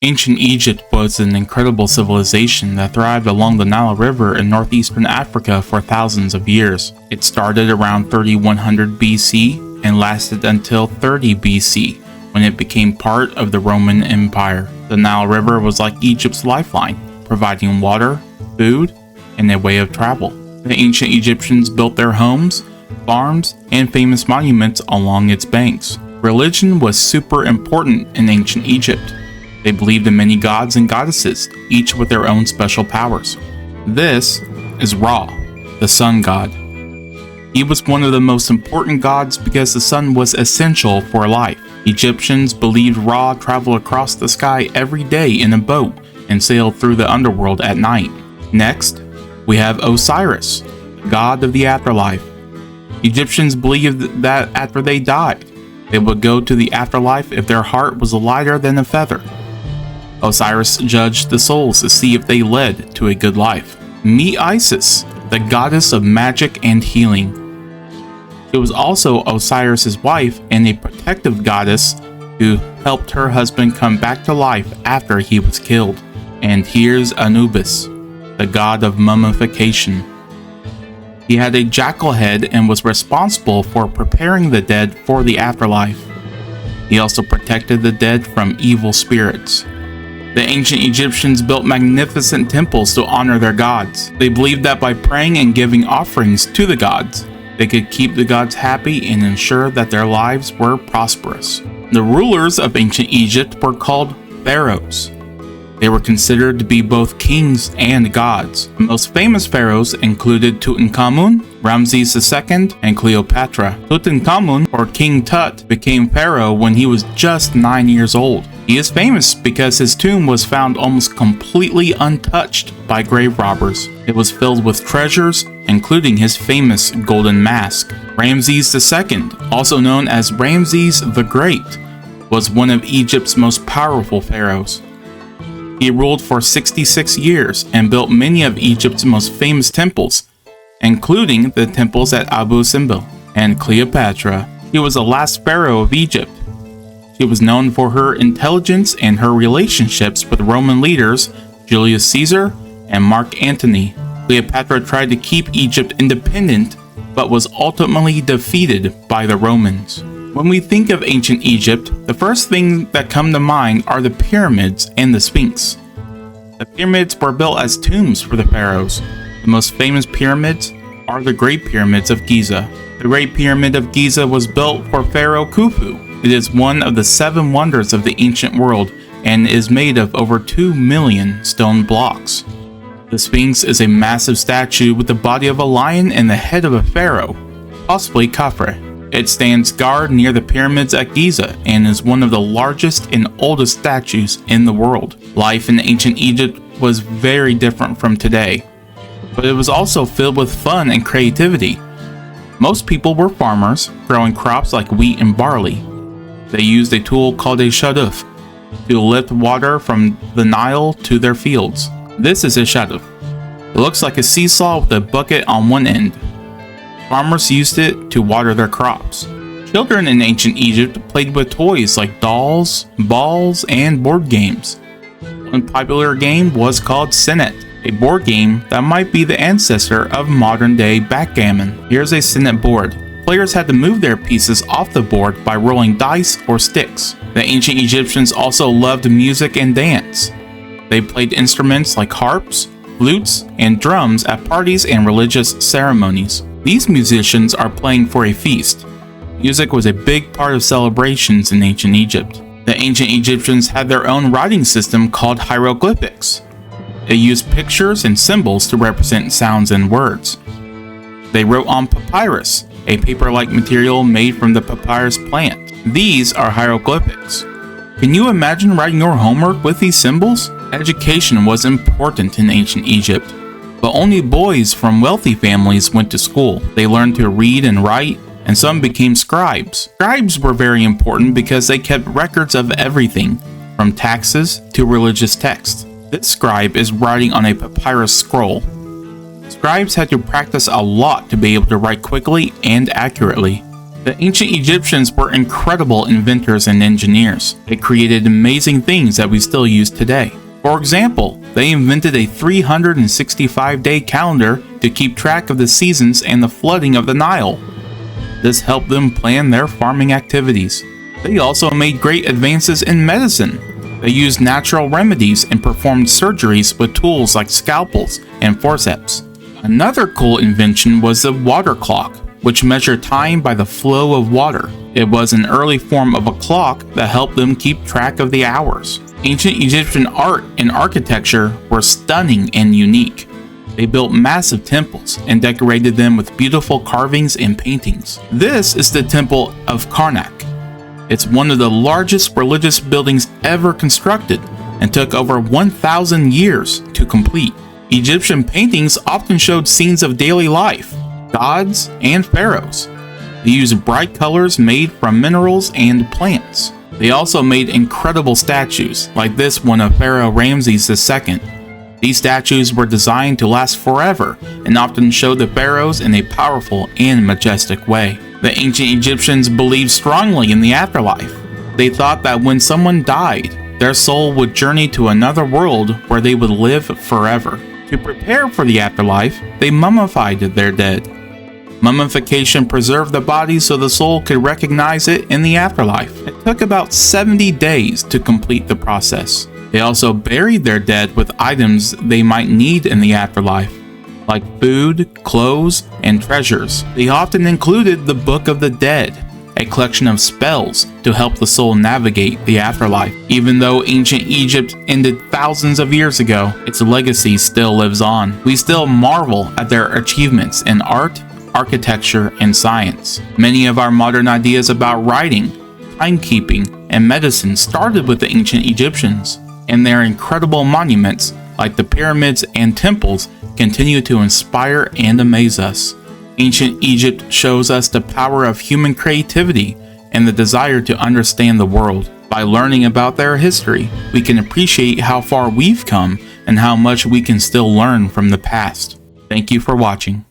Ancient Egypt was an incredible civilization that thrived along the Nile River in northeastern Africa for thousands of years. It started around 3100 BC and lasted until 30 BC, when it became part of the Roman Empire. The Nile River was like Egypt's lifeline, providing water, food, and a way of travel. The ancient Egyptians built their homes, farms, and famous monuments along its banks. Religion was super important in ancient Egypt. They believed in many gods and goddesses, each with their own special powers. This is Ra, the sun god. He was one of the most important gods because the sun was essential for life. Egyptians believed Ra traveled across the sky every day in a boat and sailed through the underworld at night. Next, we have Osiris, god of the afterlife. Egyptians believed that after they died, they would go to the afterlife if their heart was lighter than a feather. Osiris judged the souls to see if they led to a good life. Meet Isis, the goddess of magic and healing. She was also Osiris's wife and a protective goddess who helped her husband come back to life after he was killed. And here's Anubis, the god of mummification. He had a jackal head and was responsible for preparing the dead for the afterlife. He also protected the dead from evil spirits. The ancient Egyptians built magnificent temples to honor their gods. They believed that by praying and giving offerings to the gods, they could keep the gods happy and ensure that their lives were prosperous. The rulers of ancient Egypt were called pharaohs. They were considered to be both kings and gods. The most famous pharaohs included Tutankhamun, Ramses II, and Cleopatra. Tutankhamun, or King Tut, became pharaoh when he was just 9 years old. He is famous because his tomb was found almost completely untouched by grave robbers. It was filled with treasures, including his famous golden mask. Ramses II, also known as Ramses the Great, was one of Egypt's most powerful pharaohs. He ruled for 66 years and built many of Egypt's most famous temples, including the temples at Abu Simbel and Cleopatra. He was the last pharaoh of Egypt. She was known for her intelligence and her relationships with Roman leaders Julius Caesar and Mark Antony. Cleopatra tried to keep Egypt independent, but was ultimately defeated by the Romans. When we think of ancient Egypt, the first thing that come to mind are the pyramids and the Sphinx. The pyramids were built as tombs for the pharaohs. The most famous pyramids are the Great Pyramids of Giza. The Great Pyramid of Giza was built for Pharaoh Khufu. It is one of the 7 wonders of the ancient world and is made of over 2 million stone blocks. The Sphinx is a massive statue with the body of a lion and the head of a pharaoh, possibly Khafre. It stands guard near the pyramids at Giza and is one of the largest and oldest statues in the world. Life in ancient Egypt was very different from today, but it was also filled with fun and creativity. Most people were farmers, growing crops like wheat and barley. They used a tool called a shaduf to lift water from the Nile to their fields. This is a shaduf. It looks like a seesaw with a bucket on one end. Farmers used it to water their crops. Children in ancient Egypt played with toys like dolls, balls, and board games. One popular game was called Senet, a board game that might be the ancestor of modern-day backgammon. Here's a Senet board. Players had to move their pieces off the board by rolling dice or sticks. The ancient Egyptians also loved music and dance. They played instruments like harps, flutes, and drums at parties and religious ceremonies. These musicians are playing for a feast. Music was a big part of celebrations in ancient Egypt. The ancient Egyptians had their own writing system called hieroglyphics. They used pictures and symbols to represent sounds and words. They wrote on papyrus, a paper-like material made from the papyrus plant. These are hieroglyphics. Can you imagine writing your homework with these symbols? Education was important in ancient Egypt, but only boys from wealthy families went to school. They learned to read and write, and some became scribes. Scribes were very important because they kept records of everything, from taxes to religious texts. This scribe is writing on a papyrus scroll. Scribes had to practice a lot to be able to write quickly and accurately. The ancient Egyptians were incredible inventors and engineers. They created amazing things that we still use today. For example, they invented a 365-day calendar to keep track of the seasons and the flooding of the Nile. This helped them plan their farming activities. They also made great advances in medicine. They used natural remedies and performed surgeries with tools like scalpels and forceps. Another cool invention was the water clock, which measured time by the flow of water. It was an early form of a clock that helped them keep track of the hours. Ancient Egyptian art and architecture were stunning and unique. They built massive temples and decorated them with beautiful carvings and paintings. This is the Temple of Karnak. It's one of the largest religious buildings ever constructed and took over 1,000 years to complete. Egyptian paintings often showed scenes of daily life, gods, and pharaohs. They used bright colors made from minerals and plants. They also made incredible statues, like this one of Pharaoh Ramses II. These statues were designed to last forever and often showed the pharaohs in a powerful and majestic way. The ancient Egyptians believed strongly in the afterlife. They thought that when someone died, their soul would journey to another world where they would live forever. To prepare for the afterlife, they mummified their dead. Mummification preserved the body so the soul could recognize it in the afterlife. It took about 70 days to complete the process. They also buried their dead with items they might need in the afterlife, like food, clothes, and treasures. They often included the Book of the Dead, a collection of spells to help the soul navigate the afterlife. Even though ancient Egypt ended thousands of years ago, its legacy still lives on. We still marvel at their achievements in art, architecture, and science. Many of our modern ideas about writing, timekeeping, and medicine started with the ancient Egyptians, and their incredible monuments, like the pyramids and temples, continue to inspire and amaze us. Ancient Egypt shows us the power of human creativity and the desire to understand the world. By learning about their history, we can appreciate how far we've come and how much we can still learn from the past. Thank you for watching.